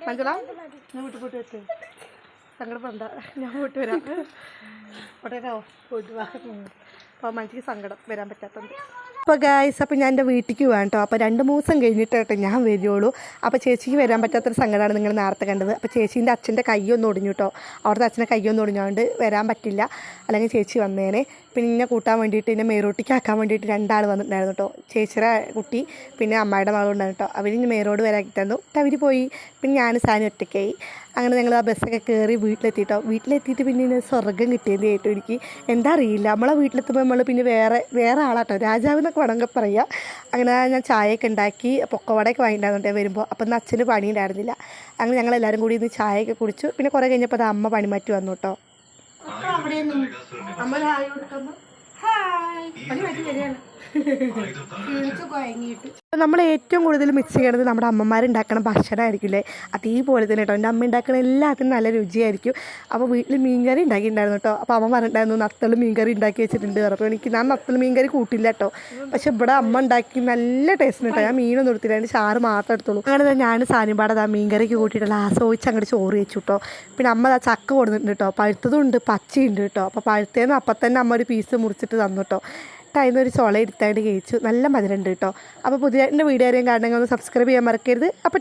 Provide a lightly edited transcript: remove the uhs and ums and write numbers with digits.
മഞ്ജുള ഞാൻ വീട്ടിൽ പോയിട്ട് വെച്ചേ സങ്കടപ്പെടണ്ട ഞാൻ പോയിട്ട് വരാം പോട്ടേക്കോ പോയിട്ട് വാ അപ്പോൾ മനസ്സിക്ക് സങ്കടം വരാൻ പറ്റാത്തതുണ്ട് അപ്പോൾ ഗായ്സ് അപ്പോൾ ഞാൻ എൻ്റെ വീട്ടിലേക്ക് പോകാം കേട്ടോ അപ്പോൾ 2-3 ദിവസം കഴിഞ്ഞിട്ടായിട്ട് ഞാൻ വരുള്ളൂ അപ്പോൾ ചേച്ചിക്ക് വരാൻ പറ്റാത്തൊരു സങ്കടമാണ് നിങ്ങൾ നേരത്തെ കണ്ടത് അപ്പോൾ ചേച്ചീൻ്റെ അച്ഛൻ്റെ കൈയൊന്നും ഒടിഞ്ഞു കേട്ടോ അവിടുത്തെ അച്ഛൻ്റെ കൈയൊന്നും ഒടിഞ്ഞുകൊണ്ട് വരാൻ പറ്റില്ല അല്ലെങ്കിൽ ചേച്ചി വന്നേനെ പിന്നെ എന്നെ കൂട്ടാൻ വേണ്ടിയിട്ട് എന്നെ മേറോട്ടിക്ക് ആക്കാൻ വേണ്ടിയിട്ട് 2 ആൾ വന്നിട്ടുണ്ടായിരുന്നു കേട്ടോ ചേച്ചിയുടെ കുട്ടി പിന്നെ അമ്മയുടെ മകളുണ്ടായിരുന്നു കേട്ടോ അവർ മേറോട് വരാക്കി തന്നു അവർ പോയി പിന്നെ ഞാൻ സാധനം ഒറ്റയ്ക്കായി അങ്ങനെ ഞങ്ങൾ ആ ബസ്സൊക്കെ കയറി വീട്ടിലെത്തിയിട്ടോ വീട്ടിലെത്തിയിട്ട് പിന്നെ സ്വർഗ്ഗം കിട്ടിയത് ഏറ്റവും എനിക്ക് എന്താ അറിയില്ല നമ്മളെ വീട്ടിലെത്തുമ്പോൾ നമ്മൾ പിന്നെ വേറെ ആളാട്ടോ രാജാവ് എന്നൊക്കെ വേണമെങ്കിൽ പറയാം അങ്ങനെ ഞാൻ ചായയൊക്കെ ഉണ്ടാക്കി പൊക്കവടയൊക്കെ വാങ്ങിയിട്ടുണ്ടായിരുന്നു വരുമ്പോൾ അപ്പം ഇന്ന് അച്ഛന് പണിയുണ്ടായിരുന്നില്ല അങ്ങനെ ഞങ്ങളെല്ലാവരും കൂടി ഇന്ന് ചായയൊക്കെ കുടിച്ചു പിന്നെ കുറേ കഴിഞ്ഞപ്പോൾ അത് അമ്മ പണിമാറ്റി വന്നു കേട്ടോ അമ്മ ഹായ് കൊടുക്കുമ്പോൾ ഹായ് പണി മാറ്റി വരികയാണ് നമ്മൾ ഏറ്റവും കൂടുതൽ മിക്സ് ചെയ്യണത് നമ്മുടെ അമ്മമാരുണ്ടാക്കണ ഭക്ഷണമായിരിക്കില്ലേ അതേപോലെ തന്നെ കേട്ടോ എൻ്റെ അമ്മ ഉണ്ടാക്കണ എല്ലാത്തിനും നല്ല രുചിയായിരിക്കും അപ്പോൾ വീട്ടിൽ മീൻകറി ഉണ്ടാക്കിയിട്ടുണ്ടായിരുന്നു കേട്ടോ അപ്പോൾ അമ്മ പറഞ്ഞിട്ടുണ്ടായിരുന്നു നത്തൽ മീൻകറി ഉണ്ടാക്കി വെച്ചിട്ടുണ്ട് അപ്പോൾ എനിക്ക് ഞാൻ നത്തൽ മീൻകറി കൂട്ടില്ല കേട്ടോ പക്ഷെ ഇവിടെ അമ്മ ഉണ്ടാക്കി നല്ല ടേസ്റ്റ് കേട്ടോ ഞാൻ മീനൊന്നും എടുത്തില്ല അതിൻ്റെ ചാറ് മാത്രം എടുത്തോളൂ അങ്ങനെ ഞാൻ സാനിപ്പാടെ ആ മീൻകറിക്ക് കൂട്ടിയിട്ടല്ല ആസ്വദിച്ച് അങ്ങോട്ട് ചോറ് വെച്ചു കേട്ടോ പിന്നെ അമ്മ ആ ചക്ക കൊടുത്തിട്ടുണ്ട് കേട്ടോ പഴുത്തതും ഉണ്ട് പച്ചയുണ്ട് കേട്ടോ അപ്പോൾ പഴുത്തേന്ന് അപ്പം തന്നെ അമ്മ ഒരു പീസ് മുറിച്ചിട്ട് തന്നു കേട്ടോ അതിനൊരു ചോള എടുത്തായിട്ട് കഴിച്ചു നല്ല മധുരമുണ്ട് കേട്ടോ അപ്പോൾ പുതിയ എൻ്റെ വീഡിയോ ആരെയും കാണണമെങ്കിൽ ഒന്ന് സബ്സ്ക്രൈബ് ചെയ്യാൻ മറക്കരുത് അപ്പോൾ